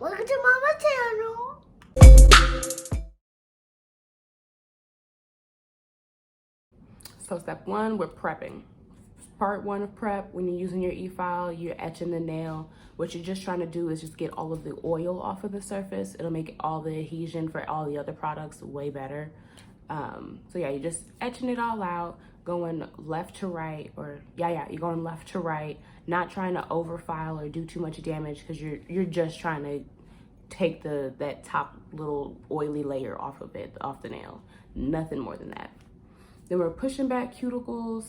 Welcome to Mama channel. So step one, we're prepping. Part one of prep, when you're using your e-file, you're etching the nail. What you're just trying to do is just get all of the oil off of the surface. It'll make all the adhesion for all the other products way better. So yeah, you're just etching it all out, going left to right, or you're going left to right, not trying to overfile or do too much damage, because you're just trying to take that top little oily layer off of it, off the nail. Nothing more than that. Then we're pushing back cuticles.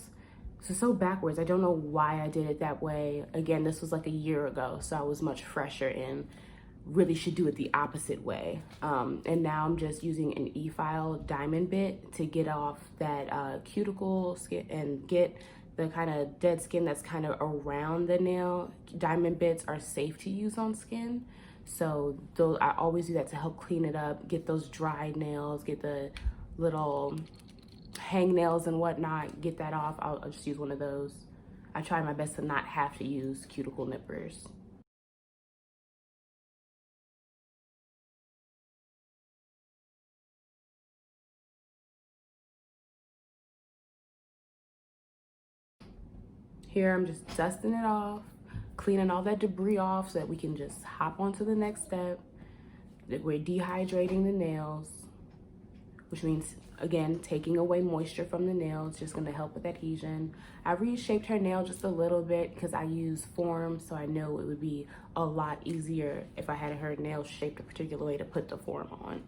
This is so backwards. I don't know why I did it that way. Again, this was like a year ago, so I was much fresher and really should do it the opposite way. And now I'm just using an e-file diamond bit to get off that cuticle skin and get the kind of dead skin that's kind of around the nail. Diamond bits are safe to use on skin. So I always do that to help clean it up, get those dried nails, get the little hang nails and whatnot, get that off. I'll just use one of those. I try my best to not have to use cuticle nippers. Here I'm just dusting it off, cleaning all that debris off so that we can just hop on to the next step. We're dehydrating the nails, which means, again, taking away moisture from the nail. It's just gonna help with adhesion. I reshaped her nail just a little bit because I use form, so I know it would be a lot easier if I had her nail shaped a particular way to put the form on.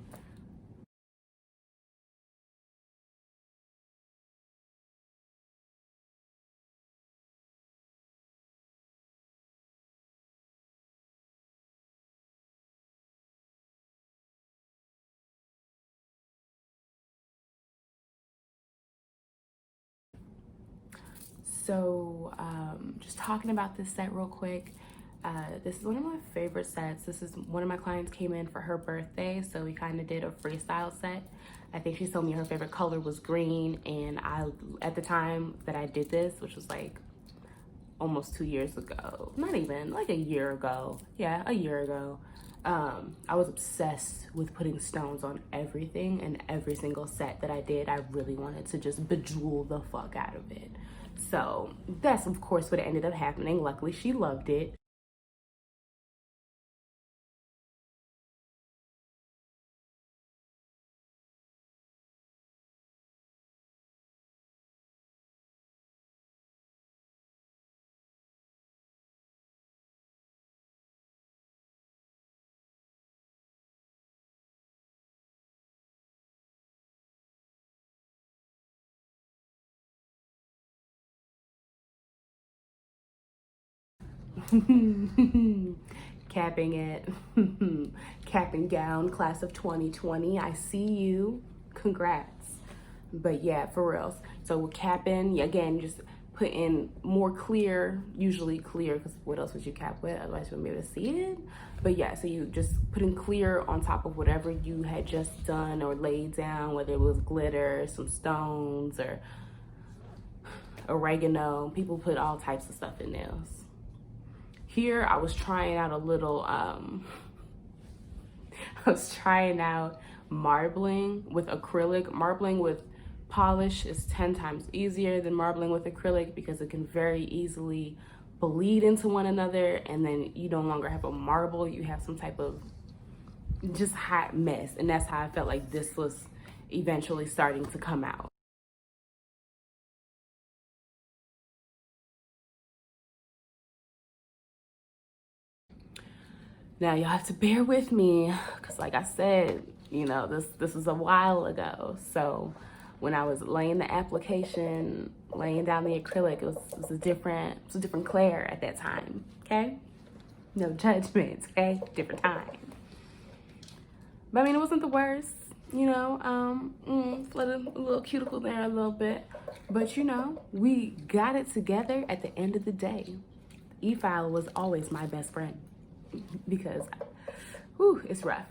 So just talking about this set real quick. This is one of my favorite sets. This is one of my clients came in for her birthday, so we kind of did a freestyle set. I think she told me her favorite color was green, and at the time that I did this, which was like almost 2 years ago, not even, like a year ago. Yeah, a year ago. I was obsessed with putting stones on everything, and every single set that I did, I really wanted to just bejewel the fuck out of it. So that's of course what ended up happening. Luckily, she loved it. Capping it. Capping down, class of 2020. I see you. Congrats. But yeah, for reals. So we're capping, again, just put in more clear, usually clear, because what else would you cap with? Otherwise you wouldn't be able to see it. But yeah, so you just putting clear on top of whatever you had just done or laid down, whether it was glitter, some stones, or oregano. People put all types of stuff in nails. Here, I was trying out a little, I was trying out marbling with acrylic. Marbling with polish is 10 times easier than marbling with acrylic because it can very easily bleed into one another, and then you no longer have a marble, you have some type of just hot mess. And that's how I felt like this was eventually starting to come out. Now y'all have to bear with me, because like I said, you know, this was a while ago. So when I was laying the application, laying down the acrylic, it was a different Claire at that time, okay? No judgments, okay? Different time. But I mean, it wasn't the worst, you know. Flooded a little cuticle there a little bit. But you know, we got it together at the end of the day. E-file was always my best friend because, whew, it's rough.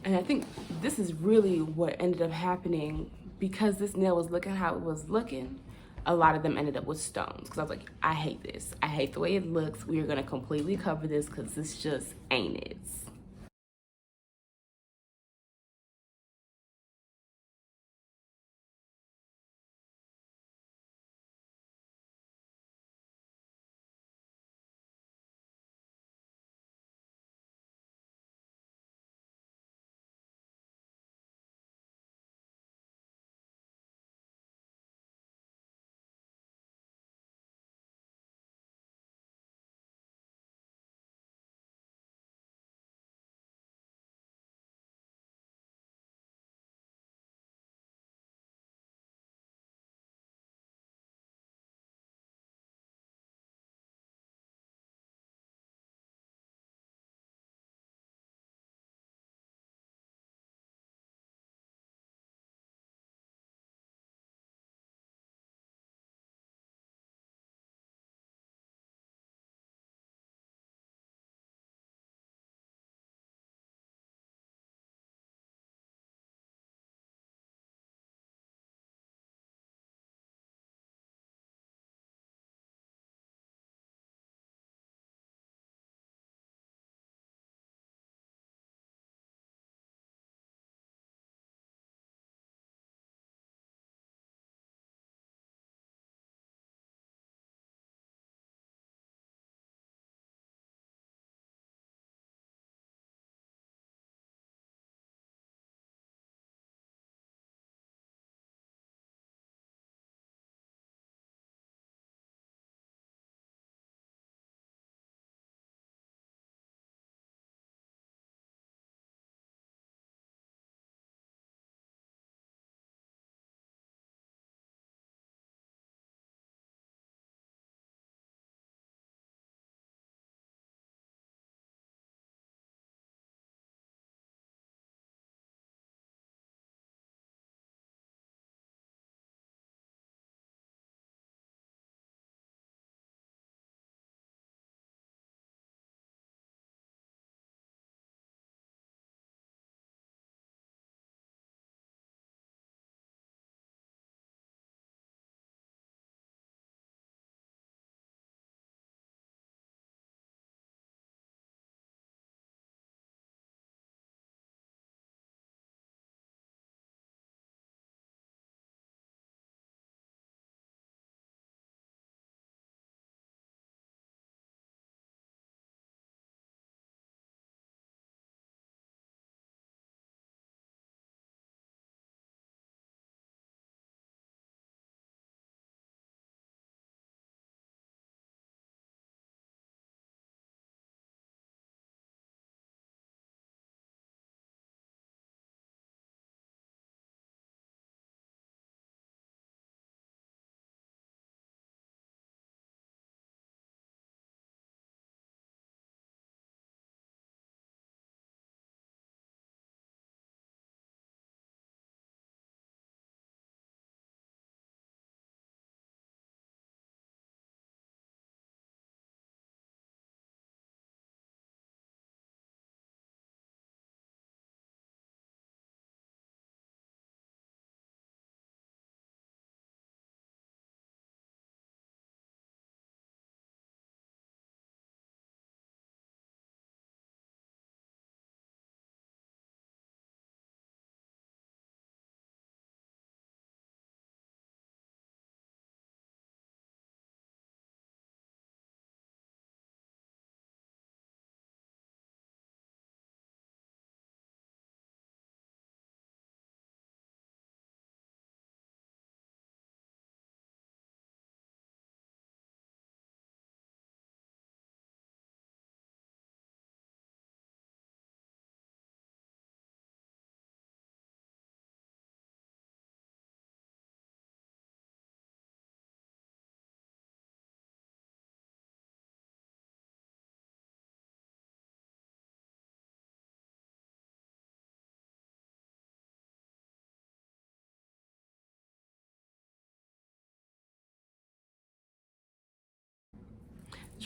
And I think this is really what ended up happening because this nail was looking how it was looking. A lot of them ended up with stones because I was like, I hate this. I hate the way it looks. We are going to completely cover this because this just ain't it.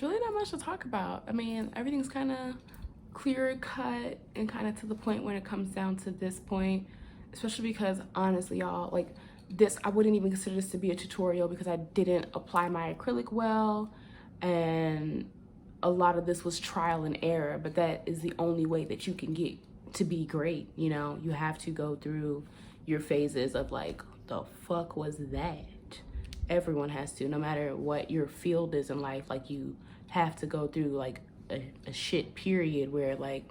It's really not much to talk about. I mean, everything's kind of clear cut and kind of to the point when it comes down to this point, especially because honestly, y'all, like this, I wouldn't even consider this to be a tutorial because I didn't apply my acrylic well, and a lot of this was trial and error, but that is the only way that you can get to be great. You know, you have to go through your phases of like, the fuck was that? Everyone has to, no matter what your field is in life. Like, you have to go through like a shit period where like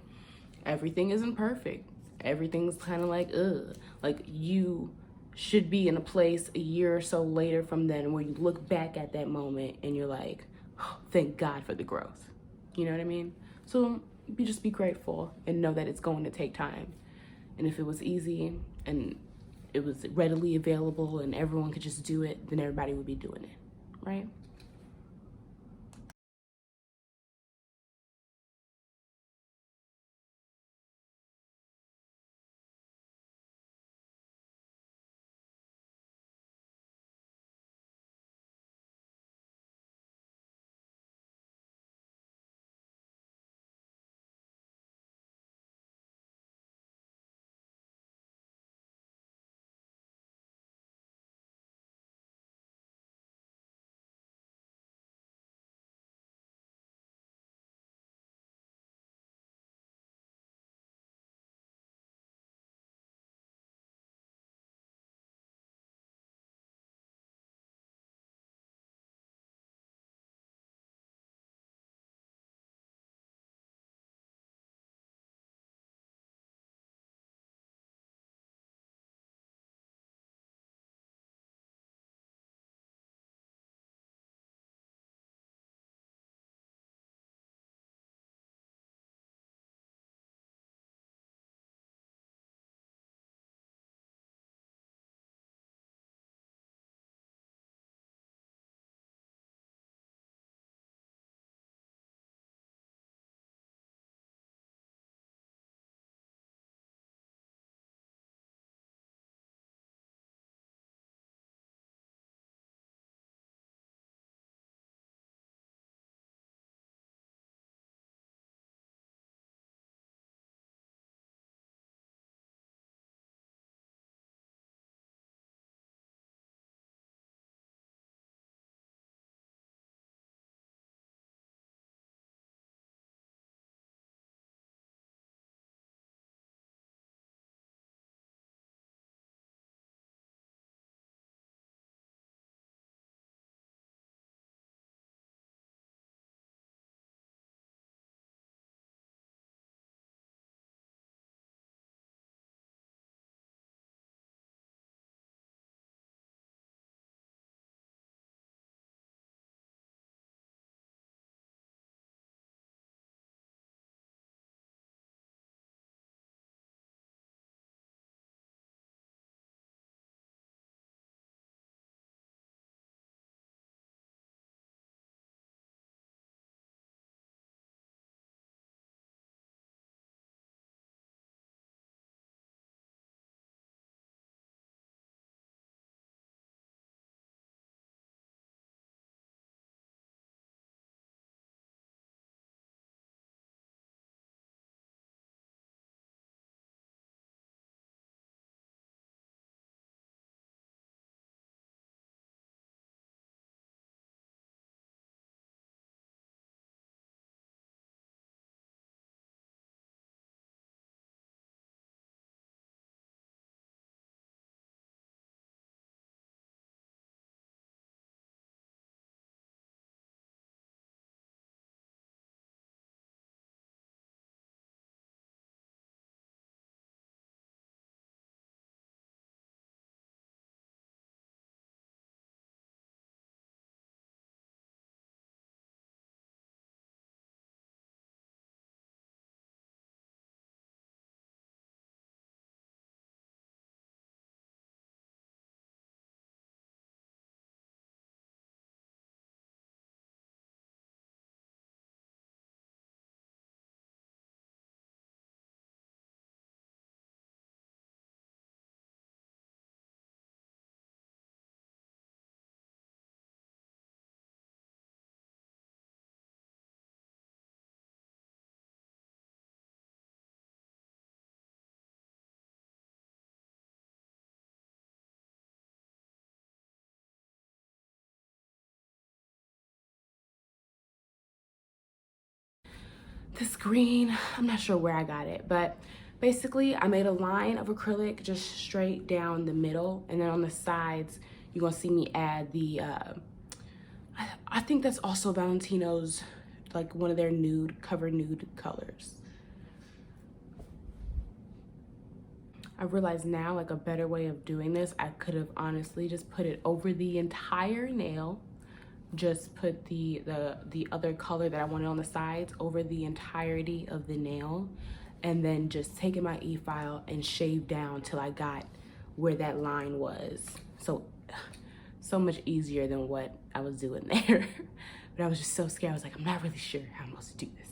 everything isn't perfect. Everything's kind of like, ugh. Like, you should be in a place a year or so later from then where you look back at that moment and you're like, oh, thank God for the growth. You know what I mean? So you just be grateful and know that it's going to take time. And if it was easy and it was readily available and everyone could just do it, then everybody would be doing it, right? this green. I'm not sure where I got it, but basically I made a line of acrylic just straight down the middle, and then on the sides you're gonna see me add the I think that's also Valentino's, like one of their nude, cover nude colors. I realize now, like, a better way of doing this, I could have honestly just put it over the entire nail, just put the other color that I wanted on the sides over the entirety of the nail, and then just taking my e-file and shave down till I got where that line was. So much easier than what I was doing there. But I was just so scared. I was like, I'm not really sure how I'm supposed to do this.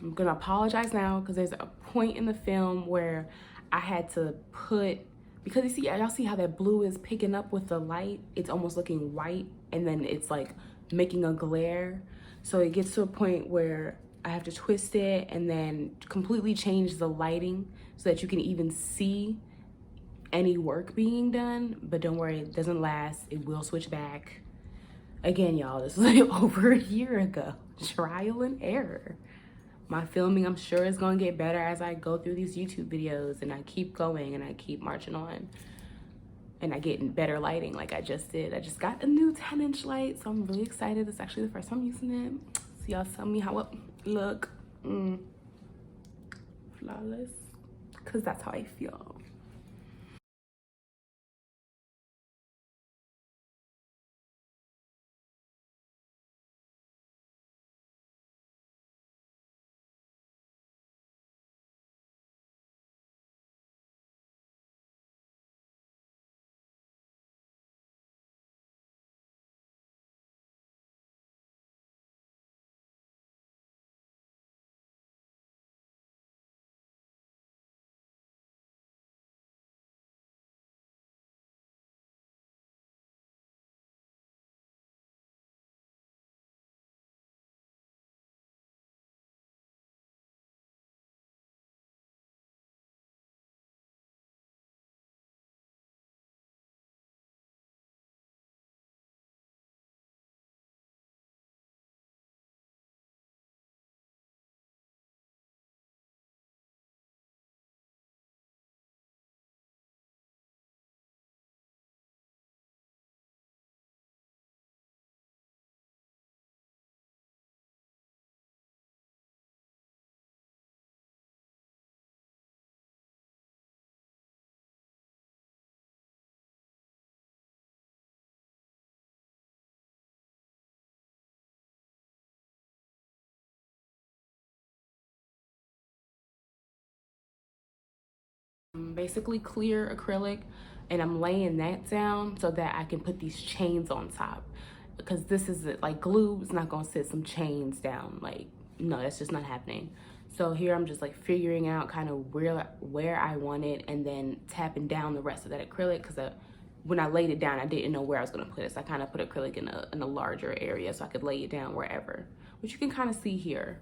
I'm gonna apologize now because there's a point in the film where I had to put, because you see, y'all see how that blue is picking up with the light? It's almost looking white, and then it's like making a glare. So it gets to a point where I have to twist it and then completely change the lighting so that you can even see any work being done. But don't worry, it doesn't last. It will switch back. Again, y'all, this was like over a year ago. Trial and error. My filming, I'm sure, is gonna get better as I go through these YouTube videos and I keep going and I keep marching on. And I get better lighting like I just did. I just got a new 10-inch light, so I'm really excited. It's actually the first time using it. So y'all tell me how it look. Flawless. Because that's how I feel. Basically clear acrylic, and I'm laying that down so that I can put these chains on top, because this is like glue. It's not gonna sit some chains down. Like, no, that's just not happening. So here I'm just like figuring out kind of where I want it, and then tapping down the rest of that acrylic, because when I laid it down, I didn't know where I was gonna put it. So I kind of put acrylic in a larger area so I could lay it down wherever, which you can kind of see here.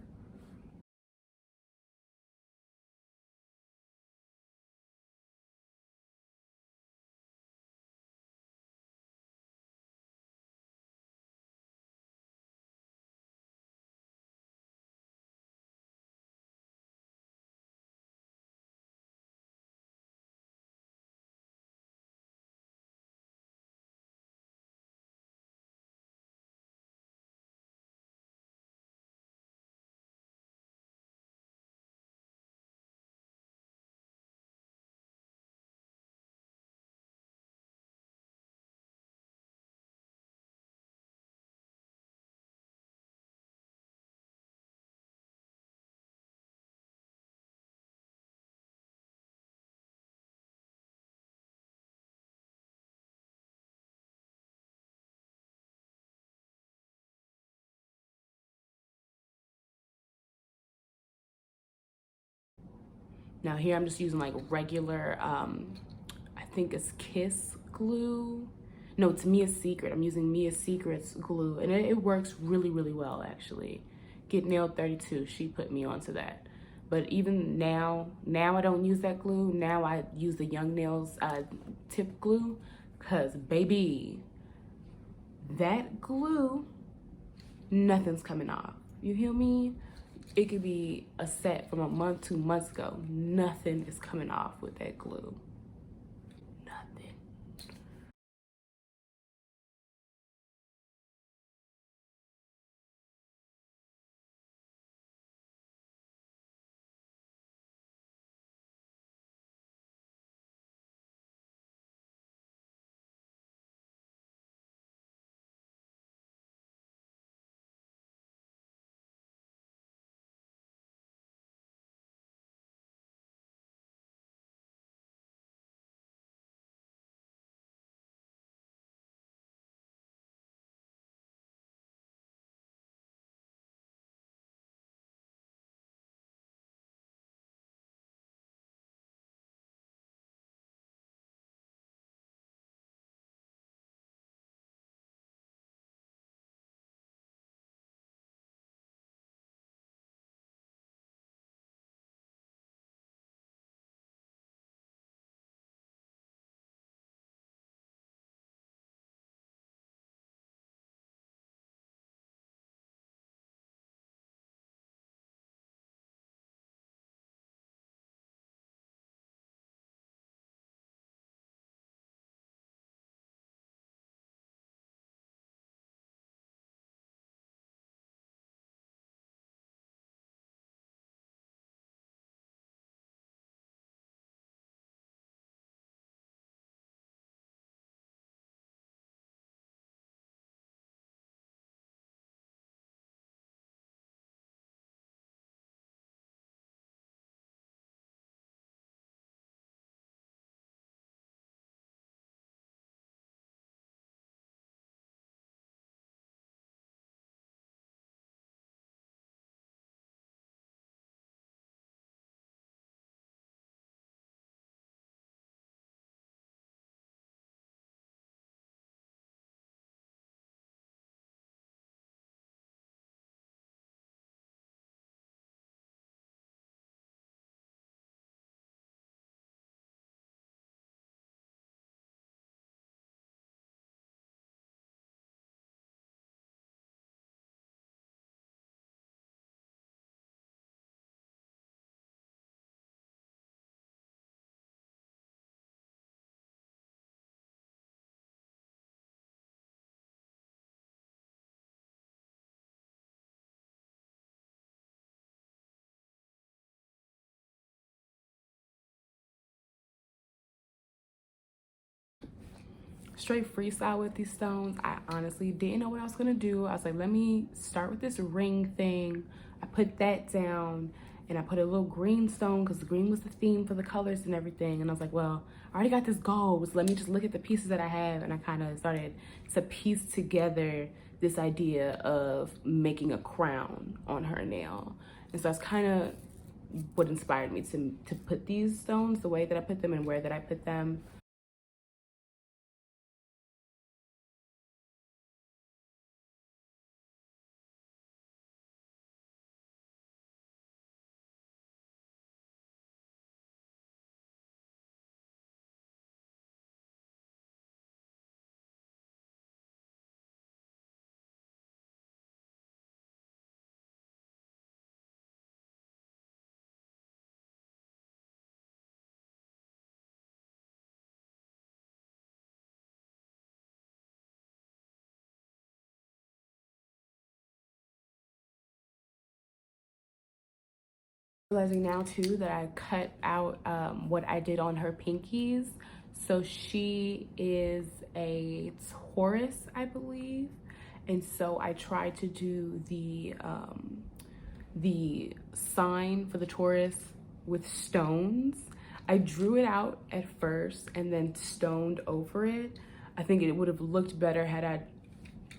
Now here I'm just using like regular, I think it's Kiss glue. No, it's Mia's Secret. I'm using Mia's Secret's glue, and it works really, really well actually. Get Nailed 32, she put me onto that. But even now I don't use that glue. Now I use the Young Nails tip glue, cause baby, that glue, nothing's coming off. You hear me? It could be a set from a month, 2 months ago. Nothing is coming off with that glue. Nothing. Straight freestyle with these stones. I honestly didn't know what I was gonna do. I was like, let me start with this ring thing. I put that down, and I put a little green stone because the green was the theme for the colors and everything. And I was like, well, I already got this gold, so let me just look at the pieces that I have. And I kind of started to piece together this idea of making a crown on her nail. And so that's kind of what inspired me to put these stones the way that I put them and where that I put them. Realizing now too that I cut out what I did on her pinkies. So she is a Taurus, I believe, and so I tried to do the sign for the Taurus with stones. I drew it out at first and then stoned over it. I think it would have looked better had I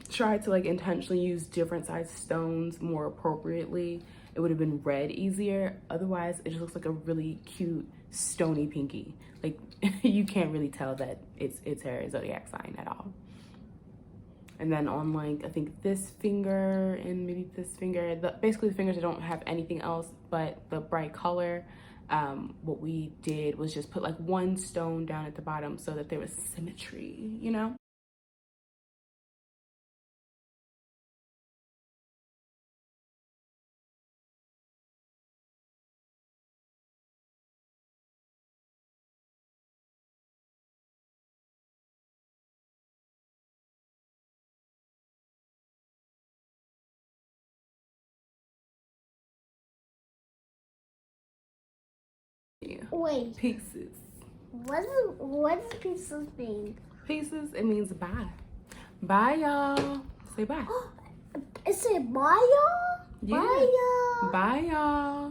tried to like intentionally use different size stones more appropriately. It would have been red easier. Otherwise, it just looks like a really cute stony pinky. Like you can't really tell that it's her zodiac sign at all. And then on like, I think this finger and maybe this finger, basically the fingers that don't have anything else but the bright color, what we did was just put like one stone down at the bottom so that there was symmetry, you know? Yeah. Wait. Pieces. What does pieces mean? Pieces, it means bye. Bye, y'all. Say bye. Is it bye, y'all? Yeah. Bye, y'all. Bye, y'all.